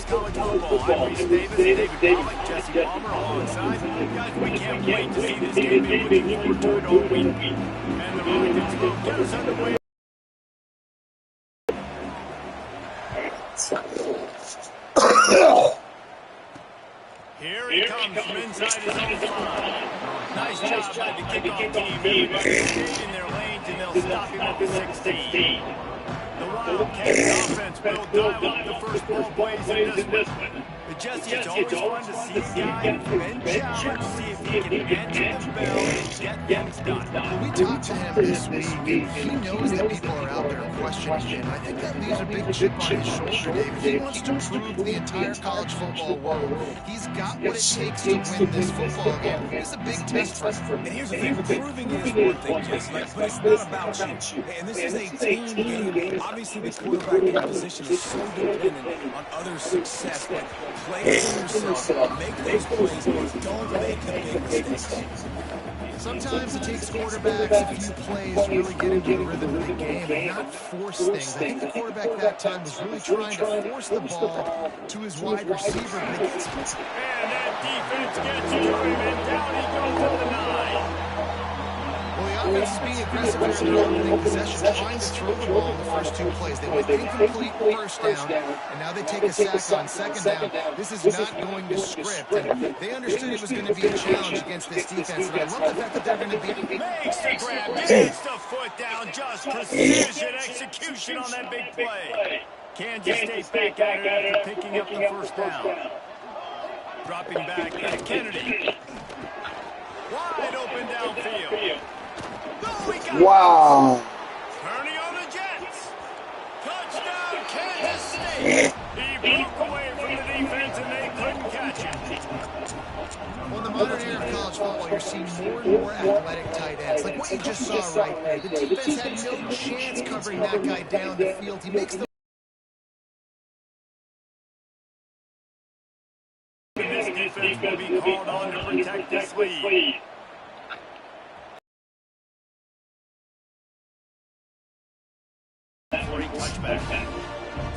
college football. I'm Reese Davis, David Pollack, Jesse Palmer alongside. Guys, we can't wait to see this game. We're looking forward to it all week. And the Rockets will get us underway. Here he comes from inside his own 5. Nice job by the kickoff team. Everybody stayed in their lanes, and they'll stop him at the 16. The Wildcats offense will dial up the first ball plays in this one. But Jesse, it's always fun to see a guy bend challenge, see if he can answer the bell and get things done. We talked to him this week, and he knows that people are out there questioning him. I think that leaves a big chip on his shoulder, David. He wants to prove to the entire college football world he's got what it takes to win this football game. It's a big test for him. And here's the thing, proving is one thing, Jesse, but it's not about you. And this is a team game. Obviously, the quarterback position is so dependent on others' success, but play for yourself, make those plays, don't make the big mistakes. Sometimes it takes quarterbacks a few plays to really get into the rhythm of the game and not force things. I think the quarterback that time was really trying to force the ball to his wide receiver. And that defense gets to him, and down he goes at the 9. Well, the offense is being aggressive here in the opening possession, trying to throw the ball in the first 2 plays. They went incomplete first down, and now they take a sack on second down. This is not going to script, and they understood it was going to be a challenge against this defense. And I love the fact that they're going to be... Makes the grab, gets the foot down, just precision execution on that big play. Kansas State back at it after picking up the first down. Dropping back at Kennedy. Wide open downfield. Wow. Turning on the Jets. Touchdown, Kansas State. He broke away from the defense, and they couldn't catch him. Well, in the modern era of college football, you're seeing more and more athletic tight ends. Like what you just saw right there. The defense had no chance covering that guy down the field. He makes the... This defense will be called on to protect this lead. Touchback.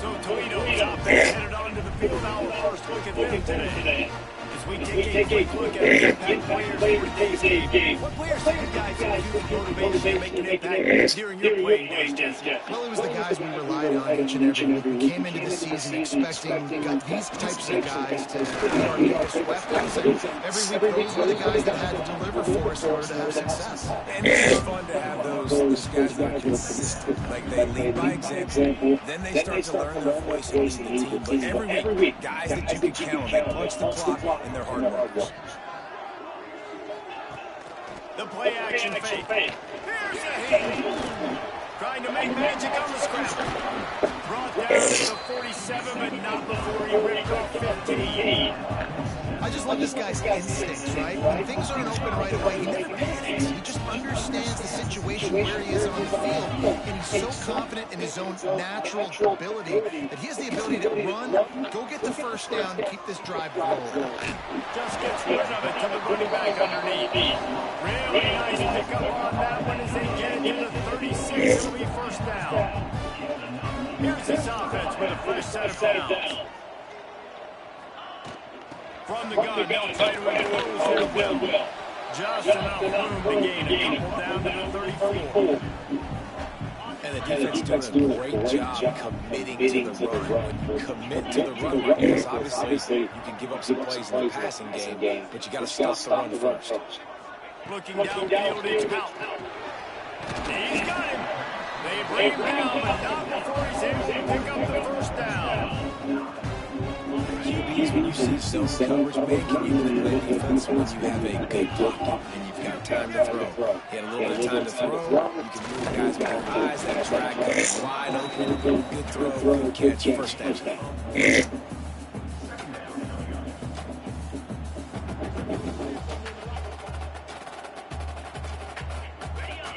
So Toledo's offense headed onto the field. Now first look at them today. As we take a quick look at the impact players for today's game. What players do you guys use for motivation to make an impact during your playing days, Jesse? Well, it was the guys we relied on each and every week. We came into the season expecting these types of guys to be our biggest weapons. And every week, those were the guys that had to deliver for us in order to have success. And it's fun to have those guys that are consistent. Like they lead by example. Then they start to learn their voice in the team. But every week, guys that you can count on, they punch the clock and they're hard workers. The play action fake. Here's a hit. Trying to make magic on the scramble. Brought down to the 47, but not before he ripped off 15. I just love this guy's instincts, right? When things aren't open right away, he never panics. He just understands the situation where he is on the field. And he's so confident in his own natural ability that he has the ability to run, go get the first down, and keep this drive rolling. Just gets rid of it to the running back underneath. Really nice pickup on that one as they get it to the 36. It'll be first down. Here's this offense with a fresh set of downs. From the gun, they'll try to impose their will. Just enough room to gain a couple down to the 34. And the defense doing a great job committing to the run. When you commit to the run, because obviously you can give up some plays in the passing game, but you got to stop the run first. Looking downfield, it's out. He's got him. They bring him down, but not before he's able to pick up the first down. QBs, when you see zone coverage make, and you can play defense when you have a good pocket and you've got time to throw. He had a little bit of time to throw. You can move guys with their eyes, that track goes wide open. Good throw, good catch, first down.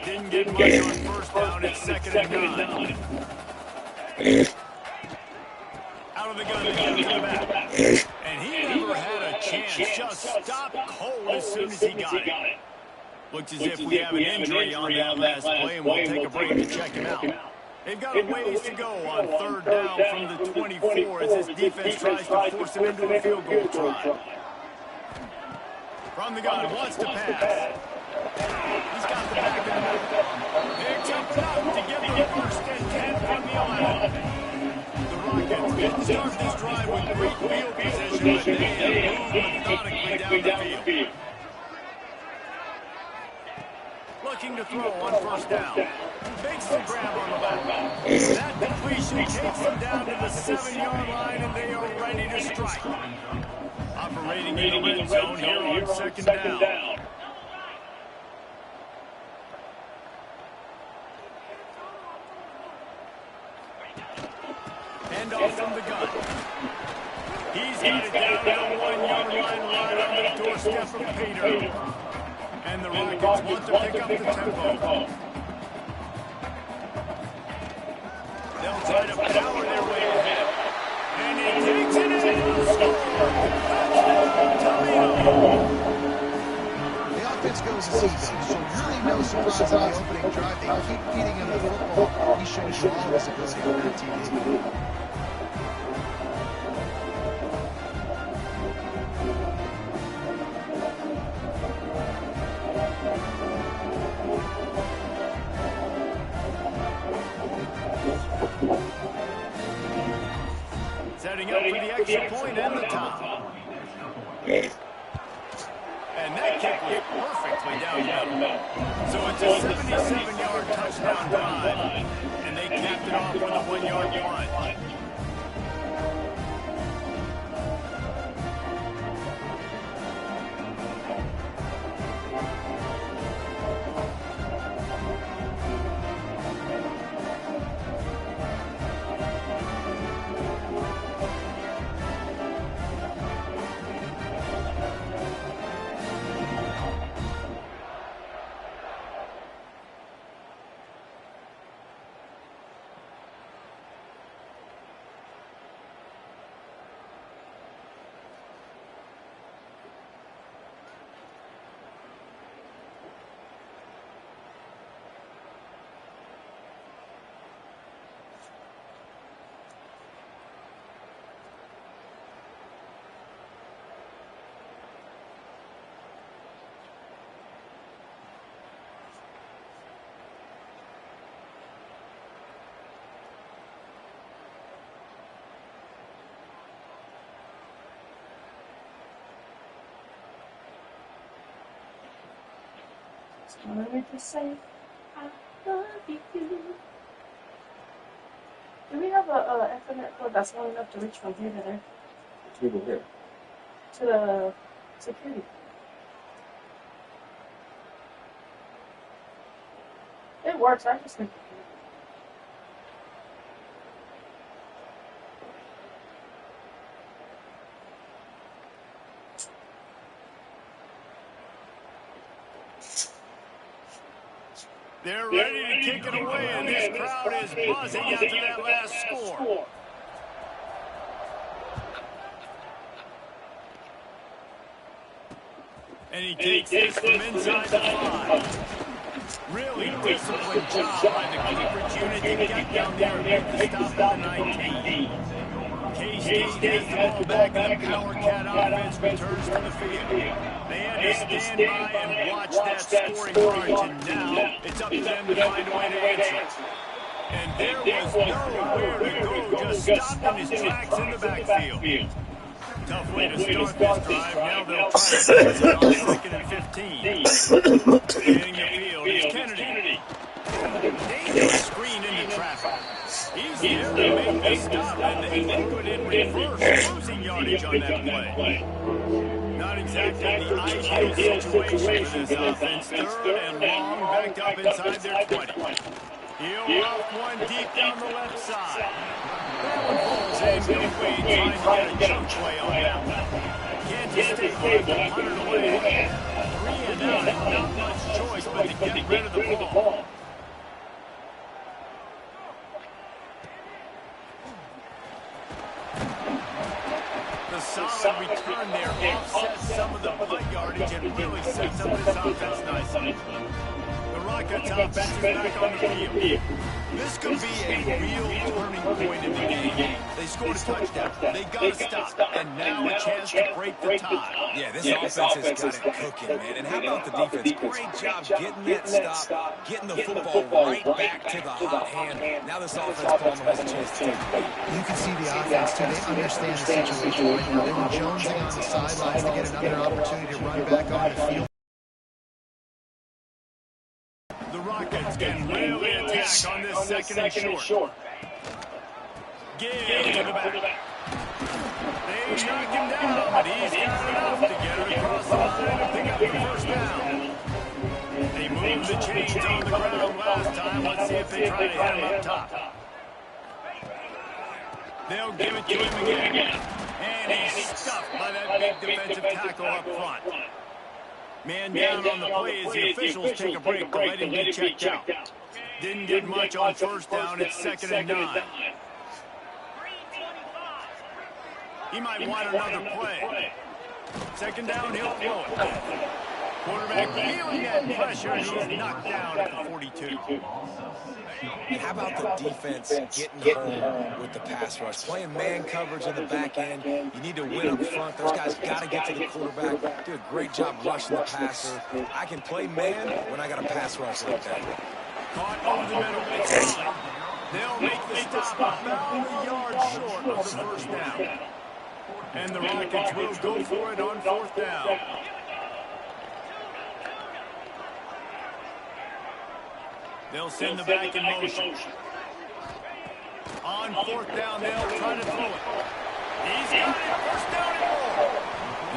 Didn't get much on first down. It's second and 9. Out of the gun, to the back. And he never had a chance. Just stopped cold as soon as he got it. Looks as if we have an injury on that last play, and we'll take a break to check him out. They've got a ways to go on third down from the 24. 24 as his defense tries to force him into a field goal try. From the gun, wants to pass. He's got the back of the middle. They're jumping up to get the first and 10 from the 11. The Rockets didn't start this drive with great field position, but they have moved methodically down the field. Looking to throw on first down. Makes the grab on the back. That completion takes them down to the 7-yard line, and they are ready to strike. Operating in the red zone here on second down. Hand off from the gun. He's got it down to the 1-yard line right on the doorstep of Pater. And the Rockets want to pick up the tempo. They'll try to power their way ahead. And he takes it in and scores. The offense goes as easy, so really no surprise on the opening drive. They keep feeding him the football. He shows you all his ability on that TV. Setting up for the extra point and the top. And that kick was perfectly down the middle. So it's a 77-yard touchdown drive. And they capped it off with a 1-yard punt. Wanted to say I love you. Do we have a Ethernet cord that's long enough to reach from here to there? To go here. To the security. It works. I just think. They're ready to kick it away, and this crowd is buzzing after that last score. And he takes this from inside the 5. Really disciplined job by the coverage unit to get down there and make the stop at the 19. K-State has the ball back, and the Power Cat offense returns to the field. They had to stand by and watch that scoring margin. Now it's up to them to find a way to answer. And there was nowhere to go, just stopped in his tracks in the backfield. Tough way to start this drive. Now they'll try to fix it on second and 15. Scanning the field is Kennedy. Dangerous screen into traffic. He's there to make the stop, and they threw it in reverse, losing yardage on that play. Not exactly the ideal situation for this offense. Third and long, backed up inside their 20. He'll off one deep down the left side. That one falls in. No way trying to get a jump play on that one. Kansas State will have to punt it away. 3 and out, and not much choice but to get rid of the ball. Solid return there offsets some of the punt yardage and really sets up this offense nicely. The Rockets offense is back on the field. This could be a real turning point in the game. They scored a touchdown. They got to stop. And now a chance to break the tie. Yeah, this offense has got it cooking, man. And how about the defense? Great job getting that stop, getting the football right back to the hot hand. Now this offense, Palmer, has a chance to take the lead. You can see the offense, too. They understand the situation right now. They were jonesing on the sidelines to get another opportunity to run back on the field. The Rockets can really attack on this second and short. Give to the back. They knock him down, but he's got enough to get it across the line and pick up the first down. They moved the chains on the ground last time. Let's see if they try to hit him up top. They'll give it to him again. And he's stuffed by that big defensive tackle up front. Man down on the play as the officials take a break to let him get checked out. Didn't get much on first down. It's 2nd and 9. He might want another play. 2nd down, he'll throw it. Quarterback feeling that pressure, and he's knocked down at the 42. And how about the defense getting home with the pass rush? Playing man coverage in the back end. You need to win up front. Those guys got to get to the quarterback. Do a great job rushing the passer. I can play man when I got a pass rush like that. Caught over the middle. It's fine. They'll make the stop about a yard short of the first down. And the Rockets will go for it on 4th down. They'll send the back in motion. On 4th down, they'll try to throw it. He's got it. First down and more.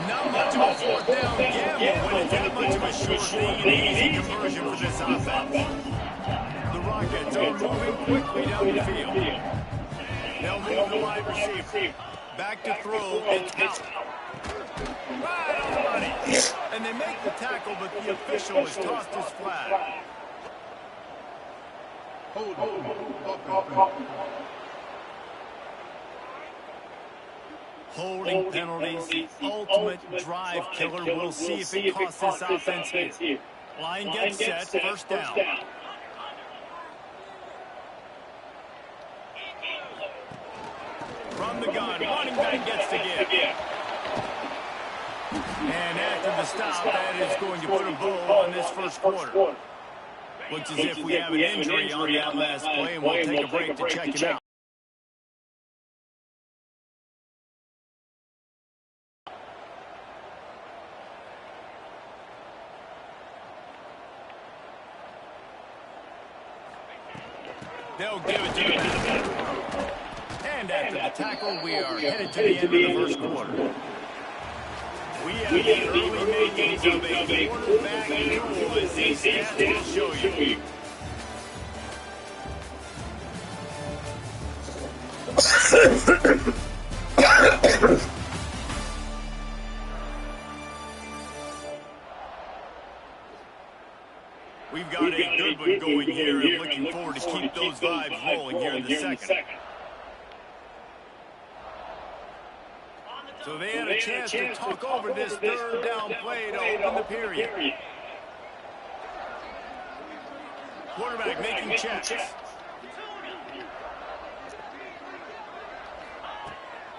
Not much of a 4th down gamble when it's that much of a sure thing and easy conversion for this offense. The Rockets are moving quickly down the field. They'll move the wide receiver. Back to throw. It's out. Right on the money. And they make the tackle, but the official has tossed his flag. Holding penalties, the ultimate drive killer. We'll see if it costs this offense here. Line gets set, first down. From the gun, running back gets to give. And after the stop, that is going to put a bow on this first quarter. Looks as if we have an injury on that last play, and we'll take a break to check him out. They'll give it to him. And after the tackle, we are headed to the end of the first quarter. We have the early makings of a quarterback duel, as these stats will show you. We've got a good one going here, and looking forward to keep those vibes rolling here in the second. So they had a chance to talk over this 3rd down play to open the period. Quarterback making checks.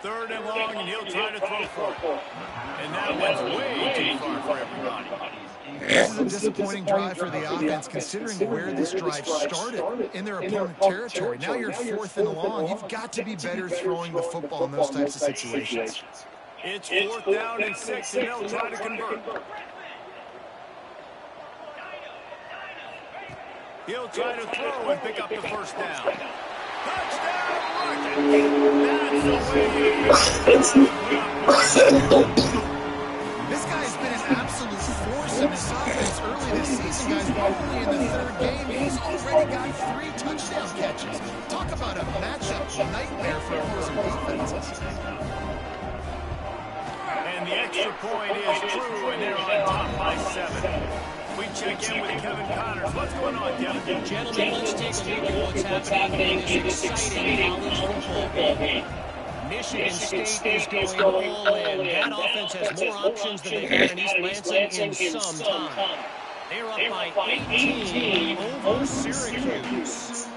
3rd and long, and he'll try to throw for it. And that one's way too far for everybody. This is a disappointing drive for the offense, considering where this drive started in their opponent territory. Now you're 4th and long. You've got to be better throwing the football in those types of situations. It's 4th down and 6, and they'll try to convert. He'll try to throw and pick up the first down. Touchdown, Rockets! That's the way This guy's been an absolute force in this offense early this season, guys. Only in the 3rd game, he's already got 3 touchdown catches. Talk about a matchup nightmare for opposing defenses. And the extra point is true, and they're on top by 7. We check in with Kevin Connors. What's going on, Kevin? Gentlemen, let's take a look at what's happening in this exciting college football game. Michigan State is going all in. That offense has more options than they've had in East Lansing in some time. They're up by 18 over Syracuse.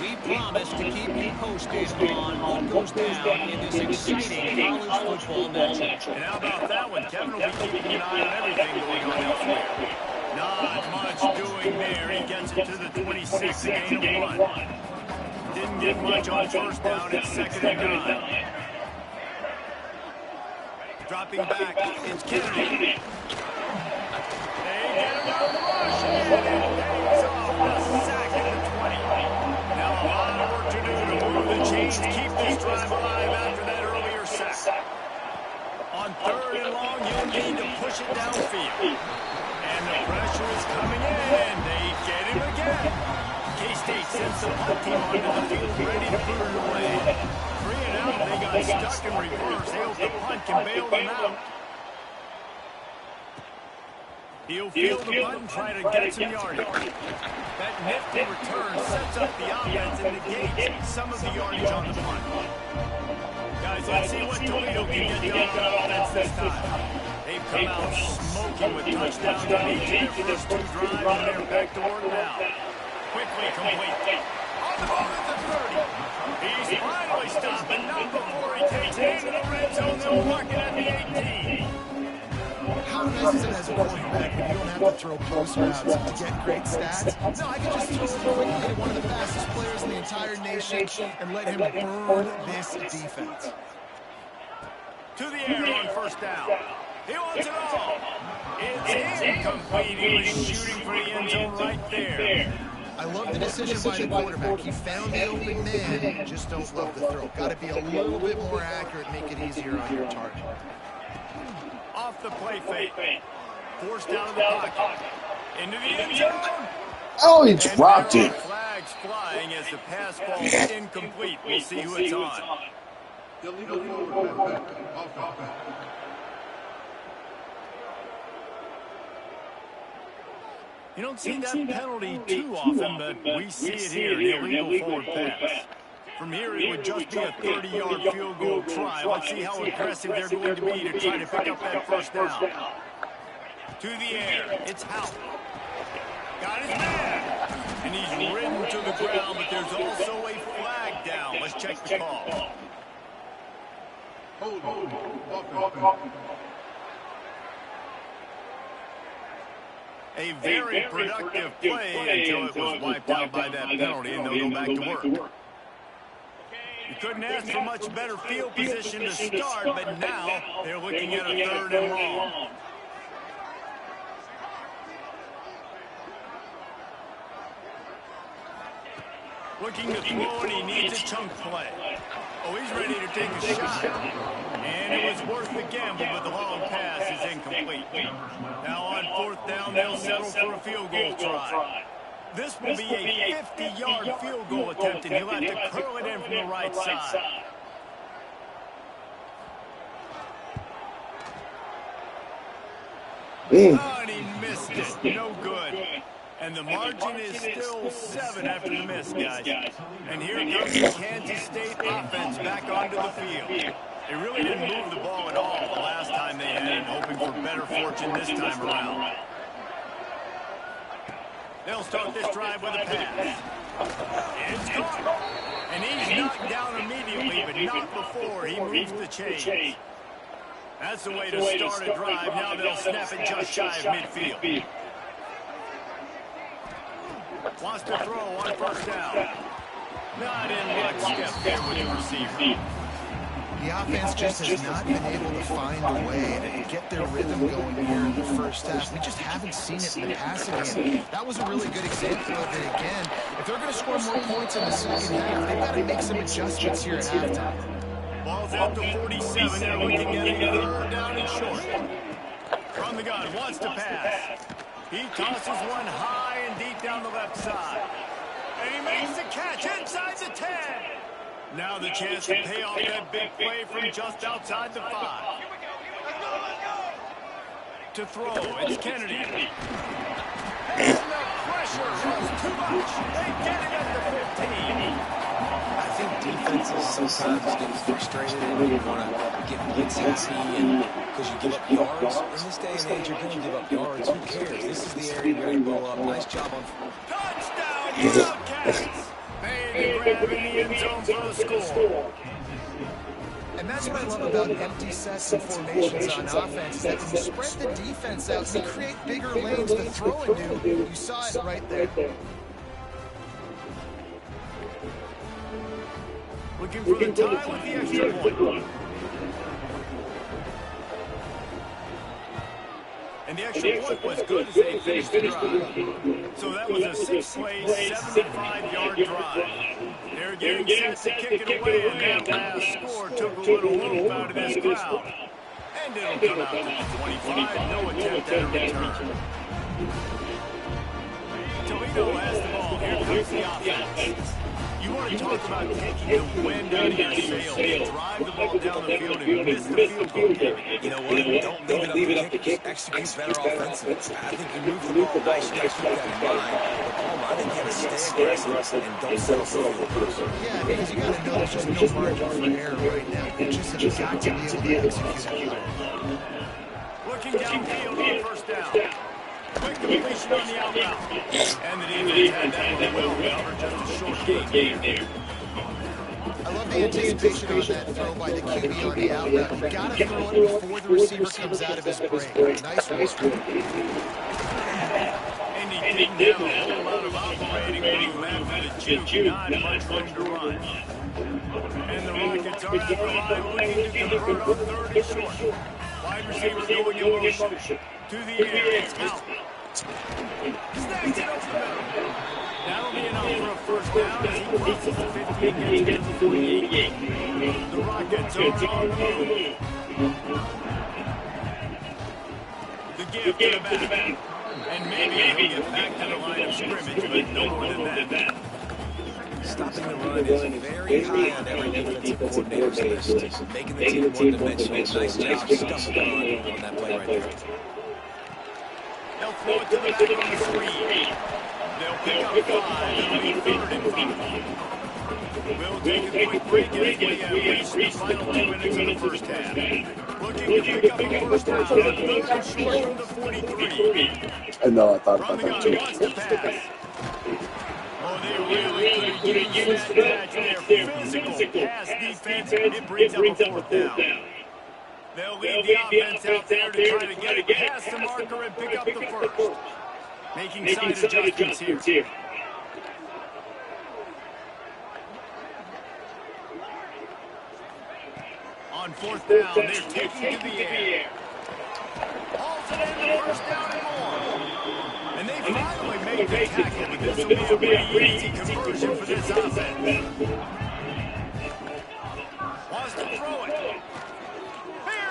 We promise to keep you posted on what goes down in this exciting college football matchup. And how about that one? Kevin will be keeping an eye on everything going on elsewhere. Not much doing there. He gets it to the 26, a gain of 1. Didn't get much on first down. It's 2nd and 9. Dropping back, it's Kennedy. They get him on the rush, and it pays off a sack at the 20. Now a lot of work to do to move the chains, keep this drive alive after that earlier sack. On 3rd and long, you'll need to push it downfield. And the pressure is coming in. They get him again. K-State sends the punt team onto the field, ready to put it away. 3 and out, they got stuck in reverse. They hope the punt can bail them out. He'll field the punt and try to get some yardage. That nifty return sets up the offense and negates some of the yardage on the punt. Guys, let's see what Toledo can get done on offense this time. They've come out smoking with touchdowns on each of their first 2 drives, and they're back to work now. Quickly complete. On the ball at the 30. He's finally stopped, and not before he takes it into the red zone. They'll mark it at the 18. How nice is it as a quarterback when you don't have to throw post routes to get great stats? No, I can just throw it quickly to one of the fastest players in the entire nation and let him burn this defense. To the air on first down. He wants it all. It's incomplete. He was shooting for the end zone right there. I love the decision by the quarterback. He found the open man. Just don't love the throw. Got to be a little bit more accurate, make it easier on your target. Off the play fake. Forced out of the pocket. Into the end zone. Oh, he dropped it. Flags flying as the pass falls incomplete. We'll see who it's on. You don't see that penalty too often, but we see it here, the illegal forward pass. From here, it would just be a 30-yard field goal try. Let's see how aggressive they're going to be to try to pick up that first down. To the air, it's Howe. Got his man. And he's ridden to the ground, but there's also a flag down. Let's check the call. A very productive play until it was wiped out by that penalty, and they'll go back to work. You couldn't ask for much better field position to start, but now they're looking at a 3rd and long. Looking to throw, and he needs a chunk play. Oh, he's ready to take a shot. And it was worth the gamble, but the long pass is incomplete. Now on 4th down, they'll settle for a field goal try. This will be a 50-yard field goal attempt, and he'll have to curl it in from the right side. Oh, and he missed it. No good. And the margin is still 7 after the miss, guys. And here comes the Kansas State offense back onto the field. They really didn't move the ball at all the last time they had it, hoping for better fortune this time around. They'll start this drive with a pass. It's caught. And he's knocked down immediately, but not before he moves the chains. That's the way to start a drive. Now they'll snap it just shy of midfield. Wants to throw on first down. Not in lockstep there with the receiver. The offense just has not been able to find a way to get their rhythm going here in the first half. We just haven't seen it in the passing game. That was a really good example of it again. If they're going to score more points in the second half, they've got to make some adjustments here at halftime. Ball's out to 47. They're looking at a 3rd down and short. From the gun, wants to pass. He tosses one high and deep down the left side. And he makes the catch inside the 10. Now the chance to pay off that big play from just outside the 5. To throw, it's Kennedy. And the pressure was too much. They get it at the 15. That's think defenses sometimes get frustrated and you want to get blitz happy because you give up yards. In this day and age, you're going to give up yards. Who cares? This is the area you're going to blow up. Nice job on. Touchdown, Wildcats! Made the grab in the end zone for the score. And that's what I love about empty sets and formations on offense, is that when you spread the defense out, you create bigger lanes to throw into. You saw it right there. Looking for the tie with the extra point. And the extra point was good as they finished the drive. So that was a 6-play, 75-yard drive. They're getting set to kick it away, and that last score took a little oomph out of this crowd. And it'll come out to the 25, no attempt at a return. Toledo has the ball. Here comes the offense. You want to talk about taking the wind out of your sails. Drive the ball down the field and miss the field goal. You know what? Don't leave it up to kickers. Execute better offensively. I think you move the ball nice. You got to keep that in mind. But Palmer, I think you got to stay aggressive and don't settle for the first. Yeah, because you got to know there's just no margin for error right now. You just have got to be able to execute. Looking downfield on first down. Quick completion on the out route. And the defense had that one well covered, just a short gain there. I love the anticipation on that throw by the QB on the out route. You got to throw it before the receiver comes out of his break. Nice work. And he didn't have a whole lot of operating room after the juke. Not much room to run. And the Rockets are at the line looking to convert on third and short. Wide receiver going in motion. To the air, it's out. Snags it over the middle. That'll be enough for a first down as he crosses the 15 and gets to the 48. The Rockets are on the move. The give to the back. And maybe he'll get back to the line of scrimmage, but no more than that. Stopping the run is very high on every defensive coordinator's list. Making the team one-dimensional. Nice job stuffing the run on that play right there. They'll throw it to the back on the screen. They'll pick up 5. It'll be 3rd and 5. We'll take a quick break as we have reached the final 2 minutes of the first half. Looking to pick up a first down. 3rd and short from the 43. I know, I thought about From the that gun, too. wants to pass. Oh, they really could use that match there. Physical pass defense. It brings up a 4th down. They'll leave the offense out there to try to get it past the marker and pick up the first. Making side adjustments here. On 4th down, they're taking to the air. Hauls it in the first down and more. And they finally made the tackle, but this will be a pretty easy conversion for this offense. Wants to throw it.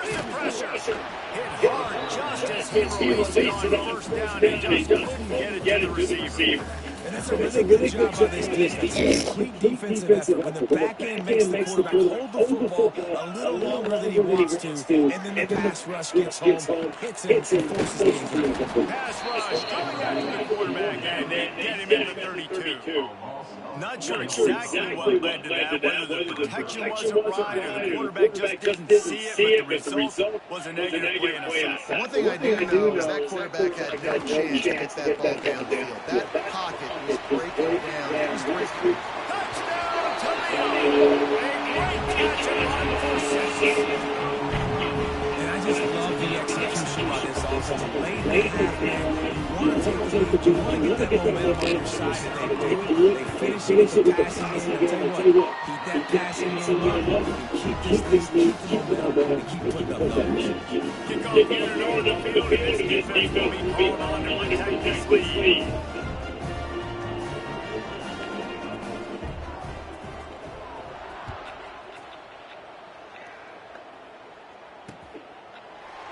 Here's the pressure. Hit hard just as he released it on first down and just couldn't get it to the receiver. And that's a really good job by this defense. Complete defensive effort. When the back end makes the quarterback hold the football a little longer than he wants to, and then the pass rush gets home, hits him, and forces the injury. Pass rush coming after the quarterback, and they get him in the 32. Not sure exactly what led to that, whether the protection wasn't right or the quarterback just didn't see it, but the result was a negative play in a sack. One thing I do know is that quarterback had no chance to get that ball downfield. That pocket was breaking down. It was breaking. Touchdown, Toledo! A great catch and run for 6. And I just love the execution by this offense. Late in the half, man, you want to take the lead, you want to get that momentum on your side, and they do it. They finish it with the passing game. I'll tell you what, keep that passing game running. You keep this thing, keep the momentum, and keep putting up numbers. Kickoff here in order to field. This defense will be called on to protect this lead.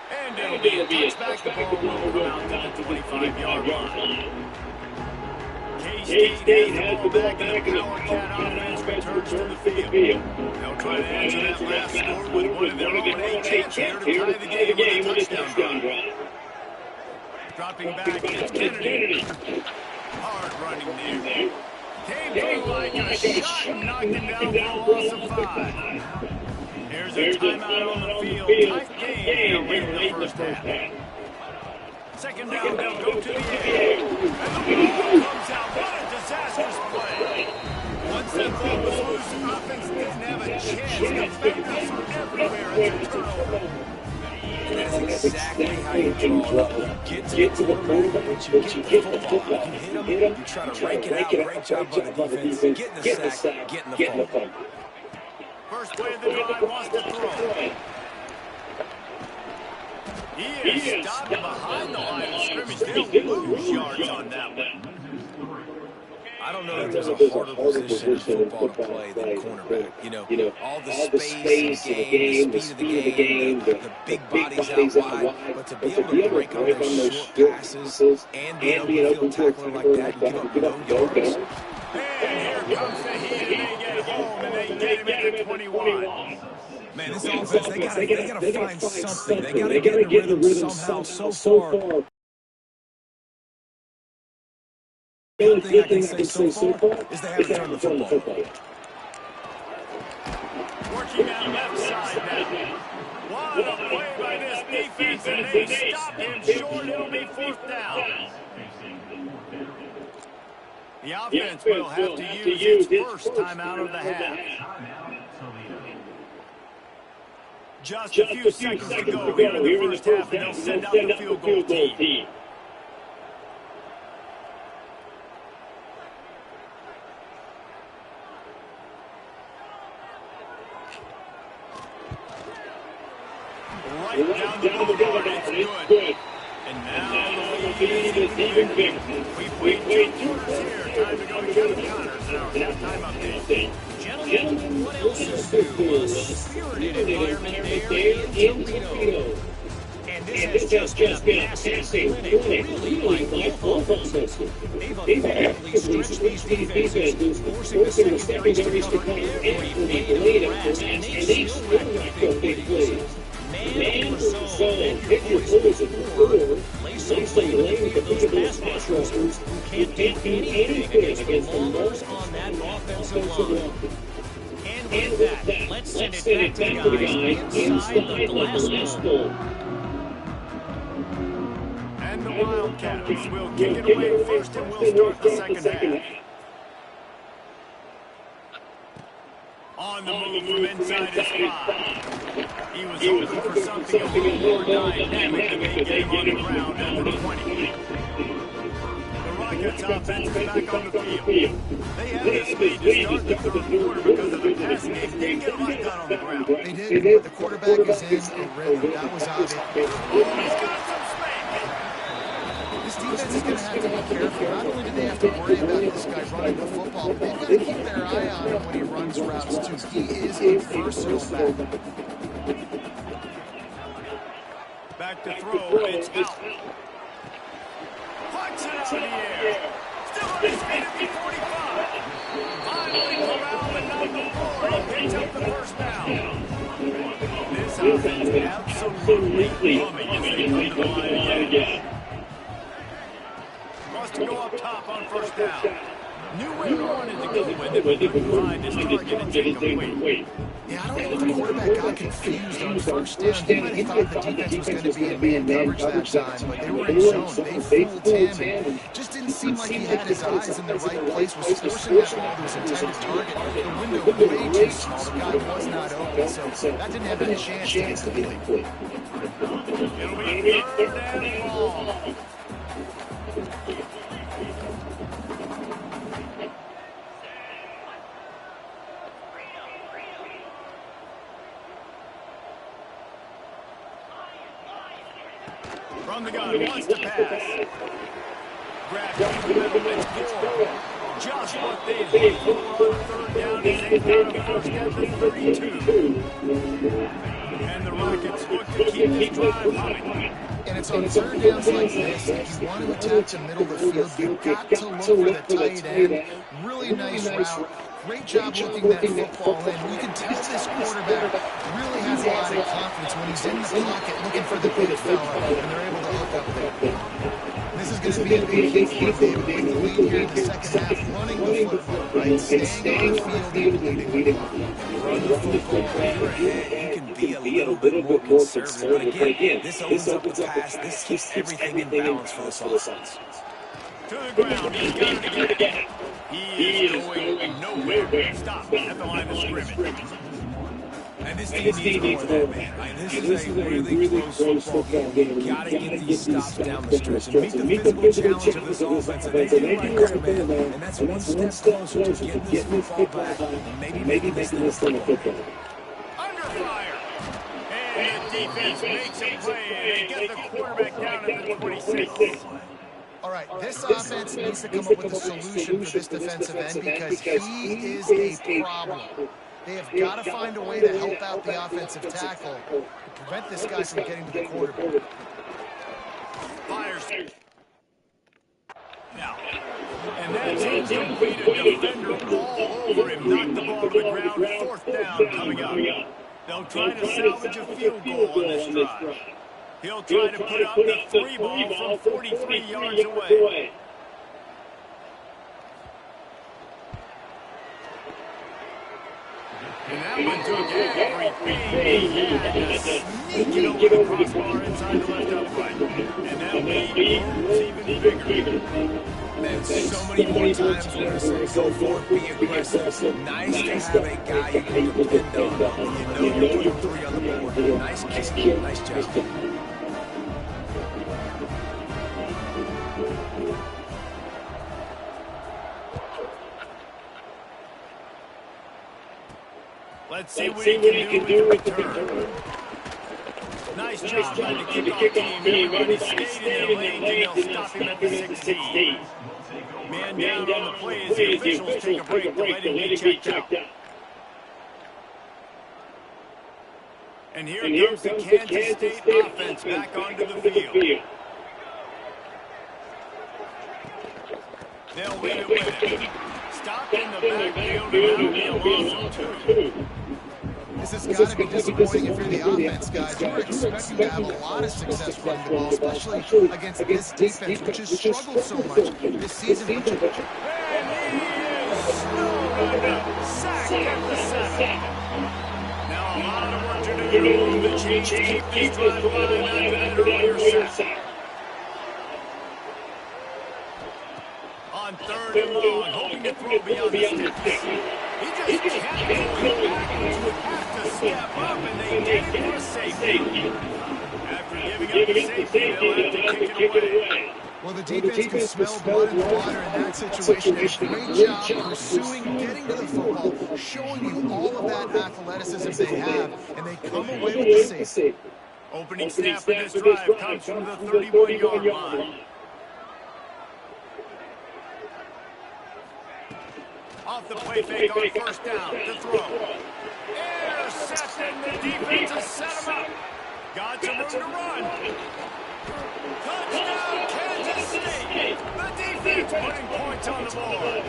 And it'll be a touchback. The ball will come out to the 25-yard line. K-State has the ball back, and the Power Cat offense returns to the field. They'll try to answer that last score with one of their own 8 chances here to tie the game with a touchdown drive. Dropping back, it's Kennedy. Hard running there. Came through like a shot and knocked him down for a loss of 5. Here's a timeout on the field. Tight game here late in the first half. Second down, they'll go to the air. And the ball comes out. What a disastrous play. Once that ball was loose, the offense didn't have a chance. Defenders are everywhere. It's a turnover. That's exactly how you draw it up. You get to the quarterback, but you get the football out. You hit him, you try to rake it out. Great job by the defense. Getting the sack, getting the fumble. First play of the drive wants to throw. He is stopped behind the line of scrimmage. They'll lose yards on that one. I don't know that there's a harder position in football to play than cornerback. You know, all the space in the game, the speed of the game, the big bodies out wide. But to be able to break on those short passes and be an open field tackler like that and give up no yards. And here comes the heat, and they get home, and they get him at the 21. Man, this offense, they gotta find something. They gotta get in a rhythm somehow. So far, the only thing I can say so far is they haven't turned the football. Working that left side now. What a play by this defense, and they stop him short. It'll be fourth down. The offense will have to use its first timeout of the half. Just a few seconds to go here in the first half, and they'll send out the field goal team. Right down the middle, it's good. And now the lead is even bigger. We've played 2 quarters here. Time to go to Kevin Connors in our halftime update. Gentlemen, what else is new? A spirited environment there in Toledo. And this has just been a passing clinic, really like both offenses. They've effectively stretched these defenses, forcing the secondaries to cover every blade of grass, and they still racked up big plays. Man over zone, then your boys at 4, lay some blame with those pass rushers who can't do anything against the maulers on that offensive line. And with that, let's send it back to the guys inside the glass bowl. And the Wildcats will kick it away first, and we'll start the second half. On the move from inside his spot. He was hoping for something a little more dynamic to make game on the ground at the 20. The Rockets offense is back on the field. They have the speed to start the third quarter because of the passing game. They didn't get a lot done on the ground. They did, but the quarterback is in a rhythm. That was obvious. Oh, he's got some space. This defense is going to have to be careful. Not only do they have to worry about this guy running the football, they've got to keep their eye on him when he runs routes, too. He is a versatile back. Back to throw, it's out. Punch it out of the air. Still on his feet at the 45. Finally corralled and not before. He picks up the first down. This offense absolutely humming as they come to the line again. Wants to go up top on first down. Knew where he wanted to go with it, but couldn't find his target and take him away. Yeah, I don't know if the quarterback got confused on first down. He might have thought the defense was going to be in man coverage that time, but they were in zone. They fooled him and just didn't seem like he had his eyes in the right place, was forcing that ball to his intended target. The window way too small. The guy was not open, so that didn't have any chance to get complete. It'll be third and long. From the gun, wants to pass. Grab down the middle, it's good. Just what they look for on third down as they found a first at the 32. And the Rockets look to keep this drive humming. And it's on third downs like this. If you want to attack the middle of the field, you've got to look for the tight end. Really nice route. Great job looking that football in. You can tell this quarterback really has a lot of confidence when he's in the pocket looking for the big fella, and they're able to hook up there. This is going to be a big key for David with the lead here in the second half, running the football, right? Staying on the field and leading. Run the football. When you're ahead, you can be a little bit more conservative. But again, this opens up the pass. This keeps everything in balance for this offense. To the ground. He's got it again. He is going nowhere. Stop at the line of scrimmage. And this team needs more of that, man. This is a really close football game. You've got to get these stops down the stretch and meet the physical challenge of this offense. And they do right here, man. And that's one step closer to getting this football back and maybe making this thing a football. Under fire. And the defense makes a play. They get the quarterback down at the 26. All right, this offense needs to come up with a solution for this defensive end because he is a problem. They have got to find a way to help out the offensive tackle to prevent this guy from getting to the quarterback. Fires. Now, and that seems to beat a defender all over him. Knocked the ball to the ground. Fourth down coming up. They'll try to salvage a field goal on this drive. He'll try to put up the 3 ball from 43 yards away. And that one took everything he had to sneak it over the crossbar inside the left upright. And that lead grows even bigger. Man, so many more times when I say go for it, be aggressive. Nice to have a guy you can depend on. You know you're putting 3 on the board. Nice kick, nice job. Let's see what he can do with the return. Nice job by the kickoff team. Everybody stayed in their lanes, and they'll stop him at the 16. Man down on the play as the officials take a break to let him get checked out. And here comes the Kansas State offense back onto the field. They'll win it with it. Stop in the backfield, and that'll be a loss of 2. This has got to be disappointing if you're the offense, guys. You're expecting to have a lot of success running the ball, especially against this defense, which has struggled so much this season. And he is snowed up, sacked at the 7. Now a lot of work to do to move the chains, keep this drive alive after that earlier sack. On 3rd and long, hoping to throw beyond the sticks. He just kept going backwards. You have to step up, and they did it for a safety. After giving up the safety, they'll have to kick it away. Well, the defense can smell blood in the water in that situation. They did a great job pursuing, getting to the football, showing you all of that athleticism they have, and they come away with the safety. Opening snap for this drive comes from the 31-yard line. Off the play fake on 1st down to throw. Intercepted, the defense has set him up. Got some room to run. Touchdown, Kansas State. The defense putting points on the board.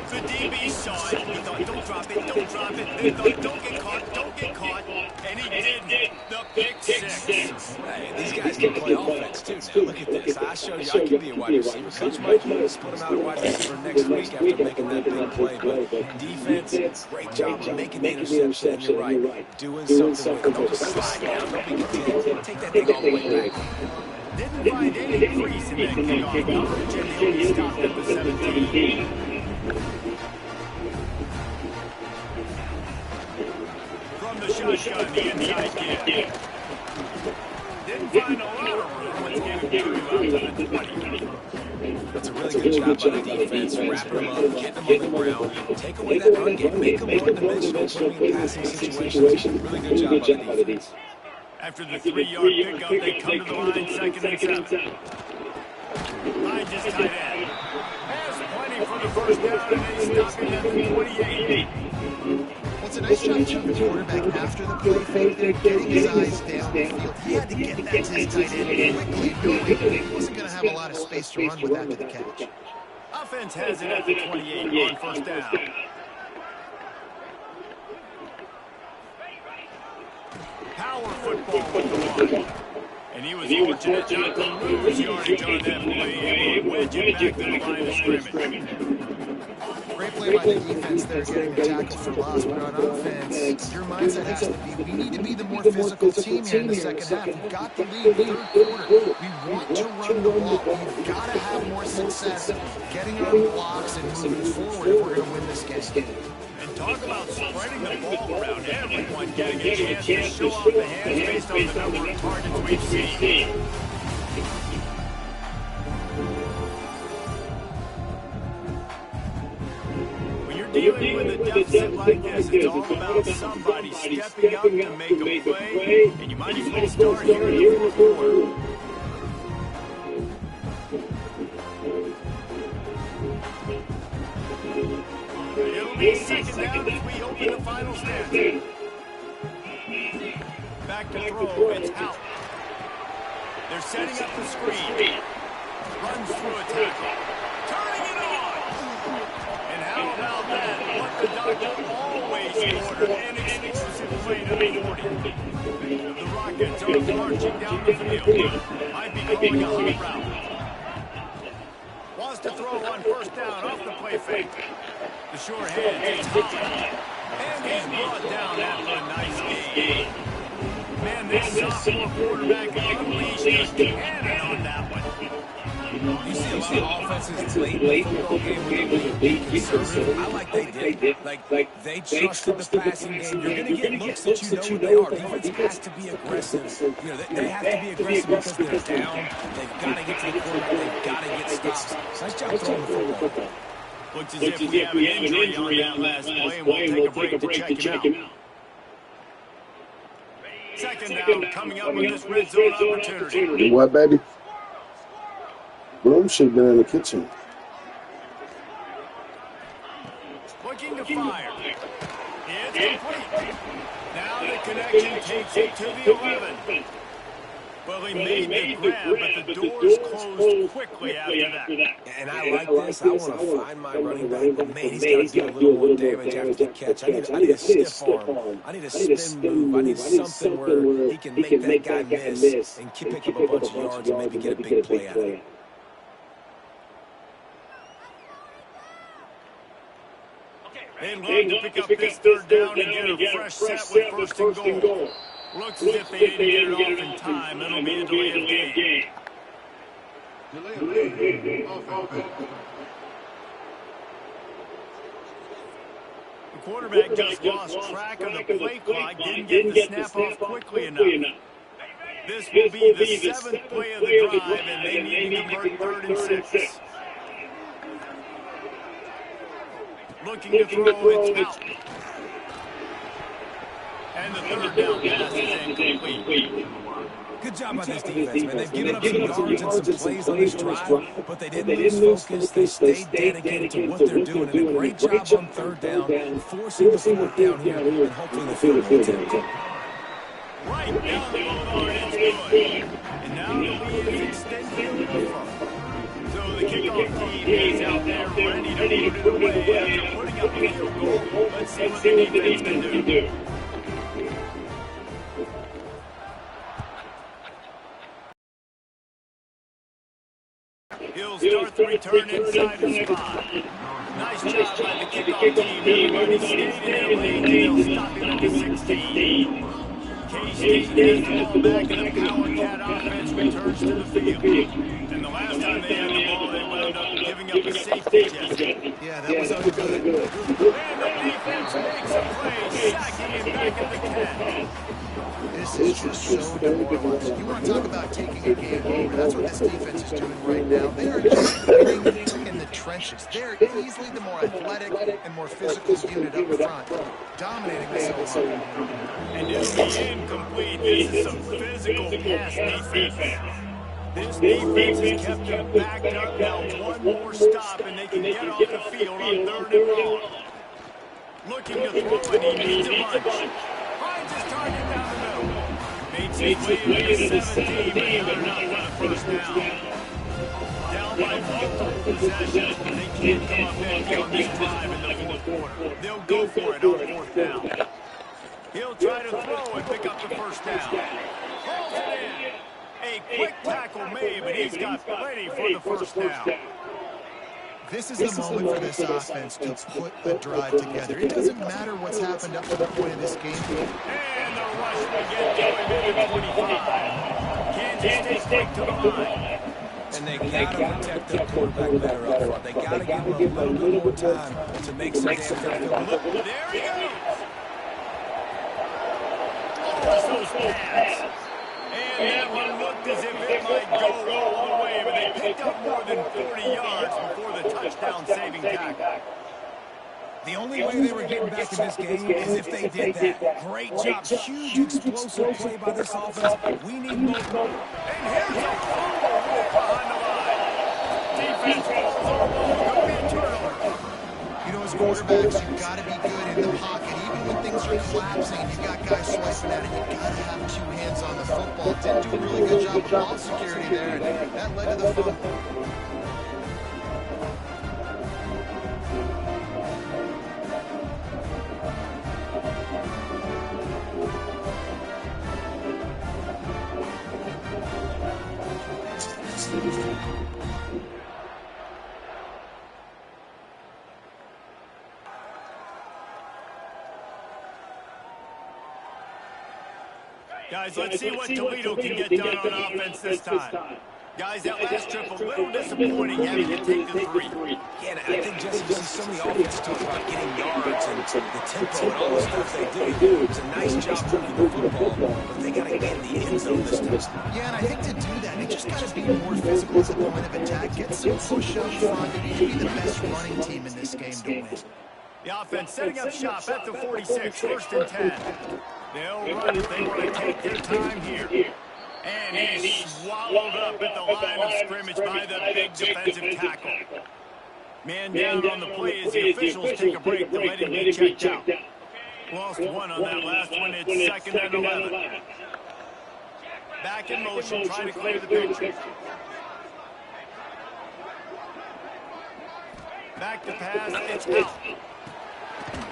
The DB saw it. He thought, don't drop it, don't drop it. They thought, don't get caught. And he did. The pick 6. Hey, these guys can play offense, too. Now, look at this. I showed you I can be a wide receiver. Coach might split him out at wide receiver next week after making that big play. But defense, great job of making the interception. And you're right, doing something with it. Don't just slide down. Don't be content. Take that thing all the way back. Didn't find any crease in that kickoff coverage, and he only stopped at the 17. From the shotgun, the inside kid. Didn't find a lot of room. Let's get him through out to the 20. That's a really good job by the defense, wrapping them up, getting them on the ground, take away that run game, make them one-dimensional between passing situations. Really good job by the defense. After the 3-yard pickup, they come to the line, 2nd and 7. Line just tight end. Has plenty for the 1st down, and they stop him at the 28. Well, it's a nice job from the quarterback after the play fake there, getting his eyes downfield. He had to get that to his tight end quickly, knowing he wasn't going to have a lot of space to run with after the catch. A offense has it at the 28 on first down. Power football with the run. And he was fortunate not to lose yardage on that play, able to wedge it back to the line of scrimmage. Great play by the defense there, getting the tackle for loss. But on offense, your mindset has to be, we need to be the more physical team here in the second half. We've got the lead third quarter. We want to run the ball. We've got to have more success getting our blocks and moving forward if we're going to win this game. And talk about spreading the ball around, everyone getting a chance to show off the hands based on the number of targets we've seen. When you're dealing with a deficit like this, it's all about somebody stepping up to make a play, and you might as well start here in the fourth quarter. It'll be second down as we open the final stand. Back to throw, it's out. They're setting up the screen. Runs through a tackle. Turning it on! And how about that? What the doctor always ordered. An explosive play to the 40. The Rockets are marching down the field. Might be calling a hot route. Wants to throw on first down off the play fake. The short hand is high. And he's brought down after a nice game. Man, this sophomore quarterback unleashed a cannon on that one. You see a lot of offenses late in the football game when they're being conservative. I like they did. Like they trusted the passing game. You're going to get looks that you know what they are. Defense has to be aggressive. You know, they have to be aggressive because they're down. They've got to get to the quarterback. They've got to get stops. Nice job throwing the football. Looks as if we have an injury on that last play, and we'll take a break to check him out. Second down coming up with this red zone opportunity. What, baby? Broom should have been in the kitchen. Looking to fire. It's complete. Now the connection takes it to the 11. Well, he made the grab, but the doors closed quickly after that. And I like this. I want to find my running back, but man, he's got to do a little more damage after the catch. I need a stiff arm. I need a spin move. I need something where he can make that guy miss and pick up a bunch of yards and maybe get a big play out of it. They'd love to pick up this third down and get a fresh set with first and goal. Looks as if they didn't get it off in time. It'll be a delay of game. The quarterback just lost track of the play clock, didn't get the snap off quickly enough. This will be the 7th play of the drive, and they need to convert 3rd and 6. Looking to throw, it's out. And the third down pass is incomplete. Good job by this defense, man. They've given up some yards and some plays on this drive, but they didn't lose focus. They stayed dedicated to what they're doing. And a great job on third down, forcing the fourth down here, and hopefully the field goal too. Right down the middle, it's good. And now the lead is extended to the front. So the kickoff team is out there ready to put it away after putting up a field goal. Let's see what the defense can do. He'll start the return inside the spot. Nice job by the kickoff team. He stayed in their lane. They'll stop him at the 16. K-State has the ball back, and the Power Cat offense returns to the field. And the last time they had the ball, they wound up giving up a safety test. Yeah, that was good. And the defense makes a play, sacking him back at the 10. This is just so demoralizing. You want to talk about taking a game over. That's what this defense is doing right now. They are just winning in the trenches. They're easily the more athletic and more physical unit up front, dominating this whole line. And it'll be incomplete. This is some physical pass defense. This defense has kept them backed up. Now one more stop, and they can get off the field on 3rd and long. Looking to throw, and he needs a bunch. Finds his target down the middle. Makes his way to the 17, but not for the first down. Down down by multiple possessions, but they can't come up empty on this drive in the fourth quarter. They'll go for it on fourth down. He'll try to throw and pick up the first down. Holds it in. A quick tackle made, but he's got plenty for the first down. This is the moment for this offense to put a drive together. It doesn't matter what's happened up to the point of this game. And the rush will get going at the 25. Kansas State to the line. And they got to protect their quarterback better up front. They got to give him a little bit more time to make some damn things feel good. There he goes. Lost those pads. And that one looked as if it might go all the way, but they picked up more than 40 yards before the touchdown-saving tackle. The only way they were getting back in this game is if they did that. Great job. Huge explosive play by this offense. We need more. And here's a fumble way behind the line. Defense falls over. Could be a turnover. You know, as quarterbacks, you've got to be good in the pocket. Even when things are collapsing, you've got guys swiping at it. You've got to have two hands on the football. Didn't do a really good job of ball security there, and that led to the fumble. Guys, let's see what Toledo can get done on offense this time. Guys, that last trip a little disappointing having to take the 3. Yeah, and I think, Jesse, you see so many offenses talk about getting yards and the tempo and all the stuff they do. It's a nice job moving the football, but they got to get in the end zone this time. Yeah, and I think to do that, they just got to be more physical at the point of attack. Get some push up front. They need to be the best running team in this game to win. The offense setting up shop at the 46, 1st and 10. They'll run if they want to take their time here. And he's swallowed up at the line of scrimmage by the big defensive tackle. Man down on the play as the officials take a break to let him get checked out. Lost one on that last one. It's 2nd and 11. Back in motion, trying to clear the picture. Back to pass, it's out.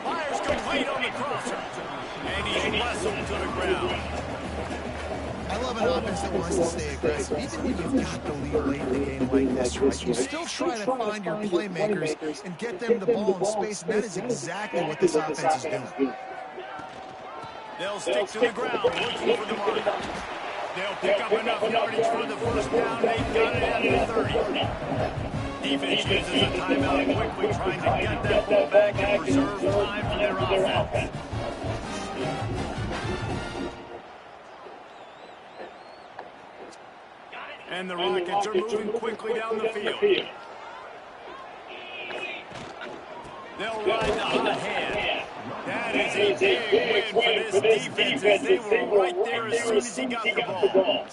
Fires complete on the crosser. And he's wrestled to the ground. I love an offense that wants to stay aggressive. Even when you've got the lead late in the game like this, right? You still try to find your playmakers and get them the ball in space, and that is exactly what this offense is doing. They'll stick to the ground, looking for the mark. They'll pick up enough yardage for the first down. They've got it at the 30. Defense uses a timeout quickly, trying to get that ball back and preserve time for their offense. And the Rockets are moving quickly down the field. They'll ride the hot hand. That is a big win for this defense as they were right there as soon as he got the ball.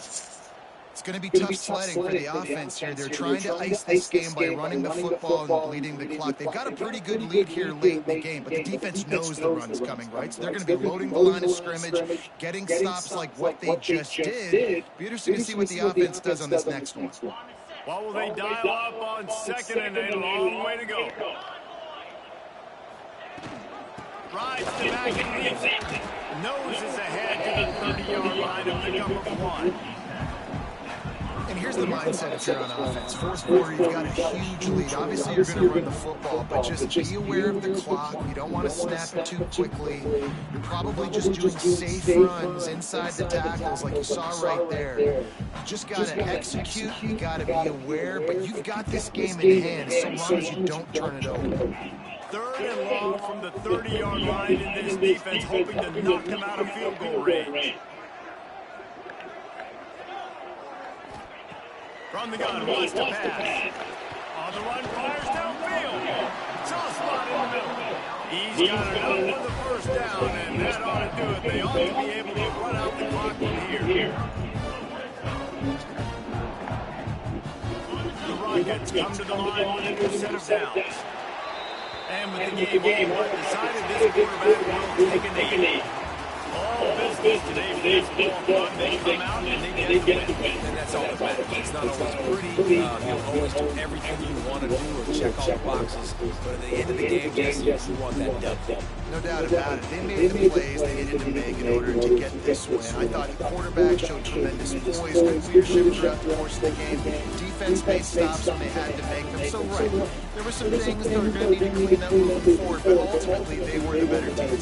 It's going to be tough sledding for the offense here. They're trying to ice this game by running the football and bleeding the clock. They've got a pretty good lead here late in the game, but the defense knows the run's coming, right? So they're going to be loading the line of scrimmage, getting stops like what they just did. Be interesting to see what the offense does on this next one. What will they dial up on 2nd and a long way to go? Rides the back and leaves it. Noses ahead to the 30-yard line to pick up a 1. And here's the mindset if you're on offense. Fourth quarter, you've got a huge lead. Obviously, you're going to run the football, but just be aware of the clock. You don't want to snap it too quickly. You're probably just doing safe runs inside the tackles like you saw right there. You just got to execute. You got to be aware, but you've got this game in hand so long as you don't turn it over. 3rd and long from the 30-yard line in this defense, hoping to knock them out of field goal range. From the gun, wants to pass. On the run, fires downfield. Soft spot in the middle. He's got enough for the first down, and that ought to do it. They ought to be able to run out the clock from here. The Rockets come to the line with a new set of downs. And with the game over, decided this quarterback will take a knee. All business business today for this ball club. They come out and they get the win. And that's all that matters. It's not always pretty. You don't always do everything you want to do or check all the boxes. But at the end of the game, Jesse, you want that dub. No doubt about it. They made the plays they needed to make in order to get this win. I thought the quarterback showed tremendous poise, good leadership throughout the course of the game. Defense made stops when they had to make them. So, right, there were some things that were going to need to clean up moving forward, but ultimately they were the better team.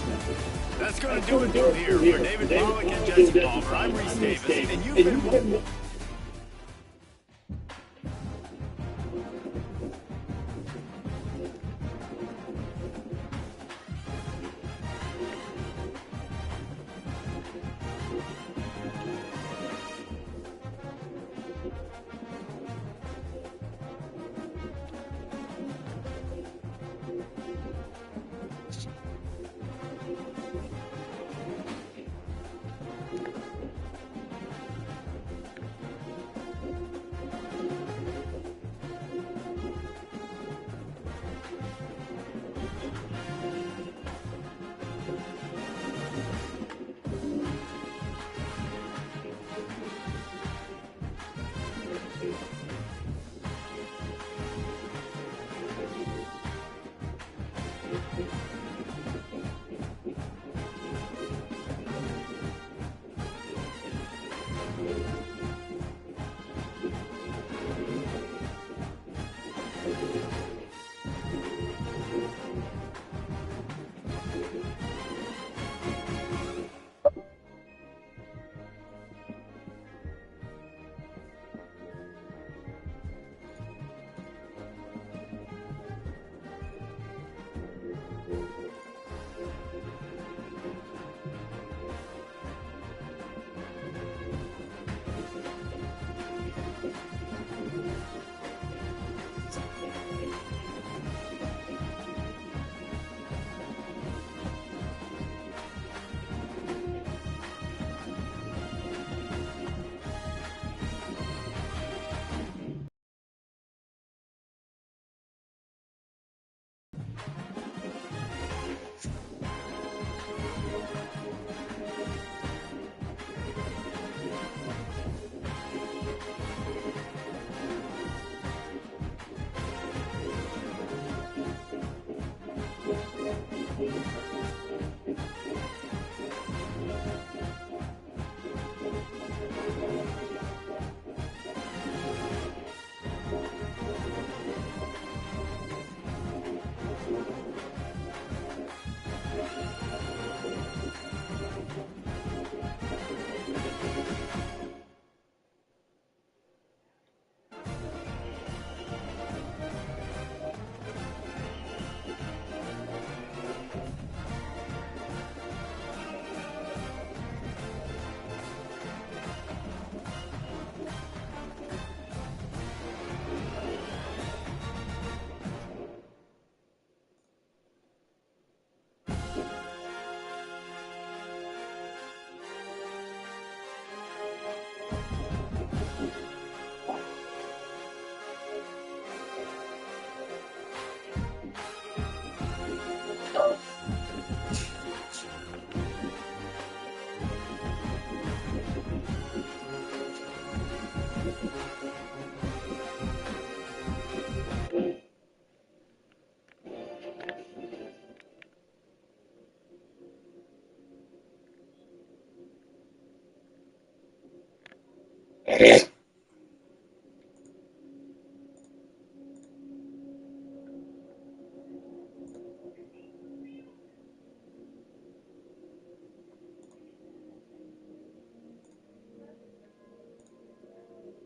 That's going to do it here for David Pollock and Jesse Palmer. I'm Reese Davis, and you've been...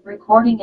Recording